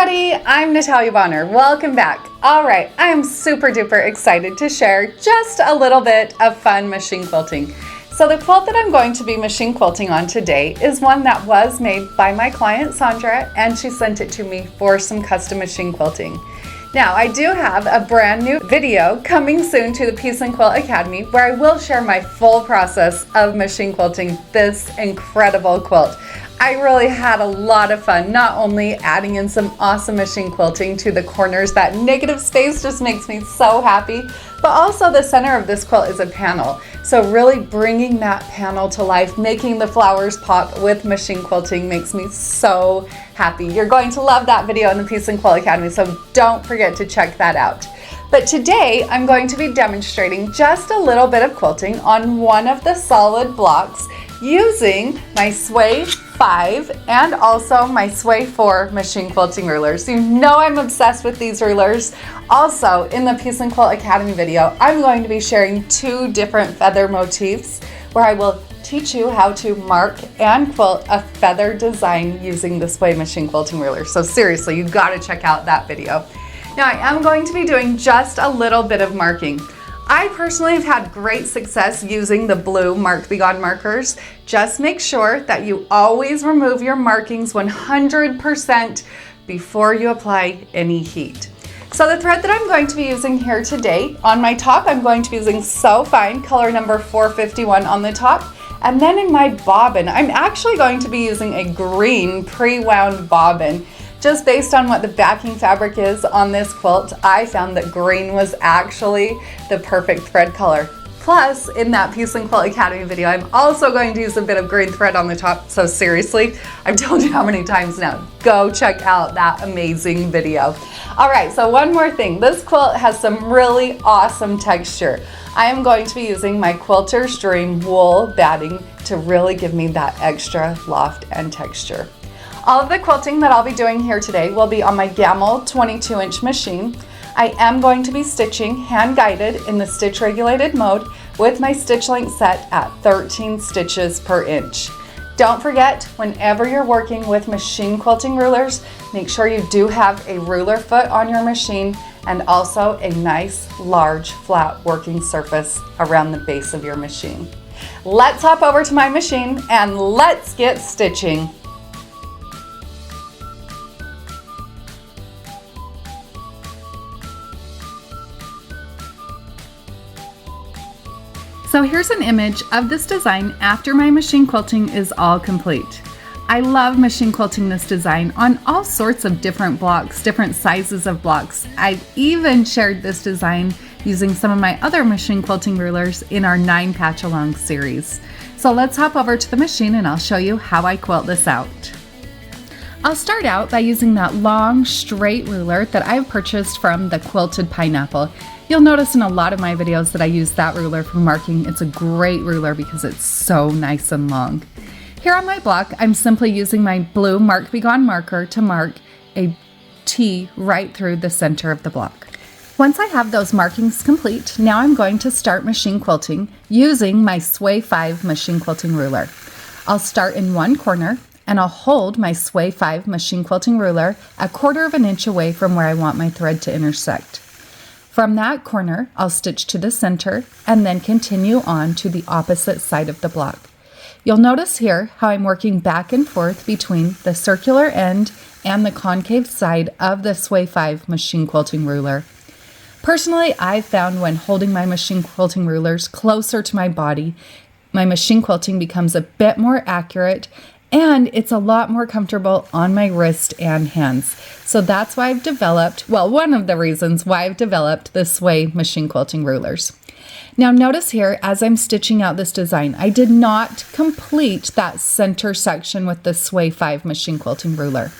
everybody, I'm Natalia Bonner. Welcome back. All right, I am super duper excited to share just a little bit of fun machine quilting. So the quilt that I'm going to be machine quilting on today is one that was made by my client Sandra, and she sent it to me for some custom machine quilting. Now, I do have a brand new video coming soon to the PNQ Academy where I will share my full process of machine quilting this incredible quilt. I really had a lot of fun, not only adding in some awesome machine quilting to the corners. That negative space just makes me so happy, but also the center of this quilt is a panel. So really bringing that panel to life, making the flowers pop with machine quilting makes me so happy. You're going to love that video in the PNQ Academy, so don't forget to check that out. But today I'm going to be demonstrating just a little bit of quilting on one of the solid blocks using my Sway 5 and also my Sway 4 machine quilting rulers. You know I'm obsessed with these rulers. Also, in the PNQ Academy video, I'm going to be sharing 2 different feather motifs where I will teach you how to mark and quilt a feather design using the Sway machine quilting ruler. So seriously, you gotta check out that video. Now I am going to be doing just a little bit of marking. I personally have had great success using the blue Mark Be Gone markers. Just make sure that you always remove your markings 100% before you apply any heat. So the thread that I'm going to be using here today, on my top I'm going to be using So Fine, color number 451 on the top. And then in my bobbin, I'm actually going to be using a green pre-wound bobbin. Just based on what the backing fabric is on this quilt, I found that green was actually the perfect thread color. Plus, in that PNQ Academy video, I'm also going to use a bit of green thread on the top. So seriously, I've told you how many times now, go check out that amazing video. All right, so one more thing. This quilt has some really awesome texture. I am going to be using my Quilter's Dream wool batting to really give me that extra loft and texture. All of the quilting that I'll be doing here today will be on my Gamble 22-inch machine. I am going to be stitching hand-guided in the stitch regulated mode with my stitch length set at 13 stitches per inch. Don't forget, whenever you're working with machine quilting rulers, make sure you do have a ruler foot on your machine and also a nice, large, flat working surface around the base of your machine. Let's hop over to my machine and let's get stitching. So here's an image of this design after my machine quilting is all complete. I love machine quilting this design on all sorts of different blocks, different sizes of blocks. I've even shared this design using some of my other machine quilting rulers in our 9 patch along series. So let's hop over to the machine and I'll show you how I quilt this out. I'll start out by using that long straight ruler that I've purchased from the Quilted Pineapple. You'll notice in a lot of my videos that I use that ruler for marking. It's a great ruler because it's so nice and long. Here on my block, I'm simply using my blue Mark Be Gone marker to mark a T right through the center of the block. Once I have those markings complete, now I'm going to start machine quilting using my Sway 5 machine quilting ruler. I'll start in one corner and I'll hold my Sway 5 machine quilting ruler 1/4 inch away from where I want my thread to intersect. From that corner, I'll stitch to the center and then continue on to the opposite side of the block. You'll notice here how I'm working back and forth between the circular end and the concave side of the Sway 5 machine quilting ruler. Personally, I've found when holding my machine quilting rulers closer to my body, my machine quilting becomes a bit more accurate and it's a lot more comfortable on my wrist and hands. So that's why I've developed, well, one of the reasons why I've developed the Sway machine quilting rulers. Now notice here, as I'm stitching out this design, I did not complete that center section with the Sway 5 machine quilting ruler.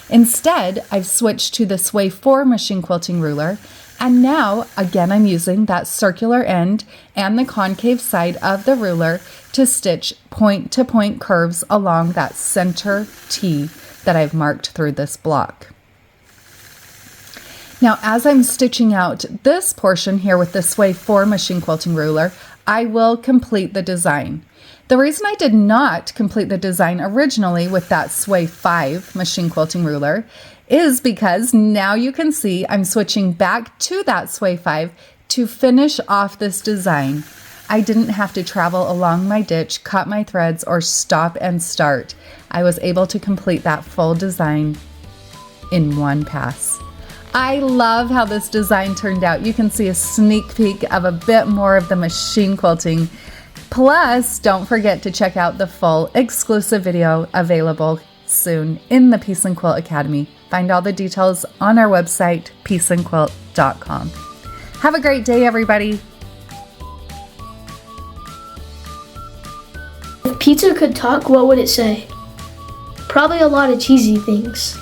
Instead, I've switched to the Sway 4 machine quilting ruler, and now, again, I'm using that circular end and the concave side of the ruler to stitch point-to-point curves along that center T that I've marked through this block. Now, as I'm stitching out this portion here with the Sway 4 machine quilting ruler, I will complete the design. The reason I did not complete the design originally with that Sway 5 machine quilting ruler is because now you can see I'm switching back to that Sway 5 to finish off this design. I didn't have to travel along my ditch, cut my threads, or stop and start. I was able to complete that full design in one pass. I love how this design turned out. You can see a sneak peek of a bit more of the machine quilting. Plus, don't forget to check out the full exclusive video available soon in the Piece and Quilt Academy. Find all the details on our website, pieceandquilt.com. Have a great day, everybody. If pizza could talk, what would it say? Probably a lot of cheesy things.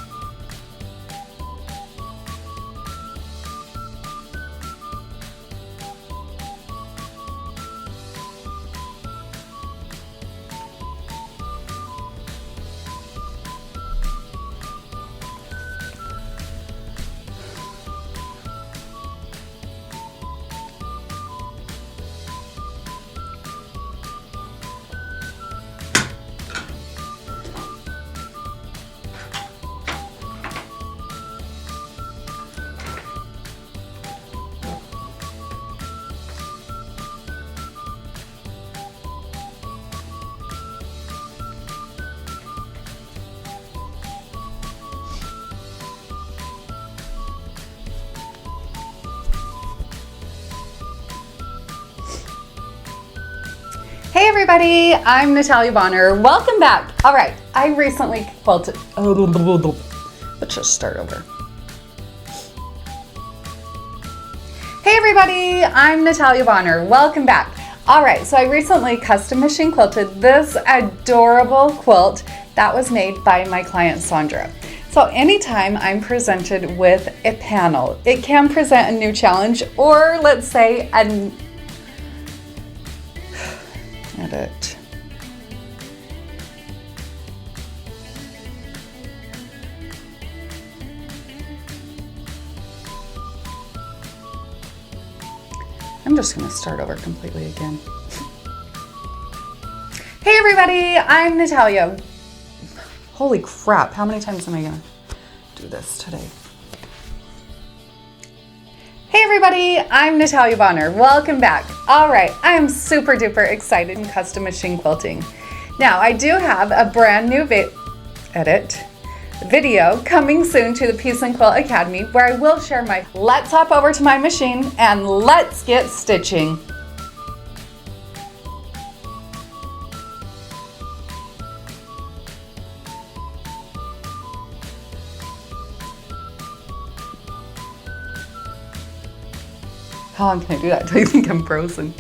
Hey everybody, I'm Natalia Bonner. Welcome back. All right, I recently quilted. Let's just start over. Hey everybody, I'm Natalia Bonner. Welcome back. All right, so I recently custom machine quilted this adorable quilt that was made by my client Sandra. So anytime I'm presented with a panel, it can present a new challenge, or let's say an edit. I'm just going to start over completely again. Hey everybody, I'm Natalia. Holy crap, how many times am I going to do this today? Hey everybody, I'm Natalia Bonner. Welcome back. All right, I am super duper excited in custom machine quilting. Now, I do have a brand new video coming soon to the Piece and Quilt Academy where I will share my, let's hop over to my machine and let's get stitching. How long can I do that until you think I'm frozen?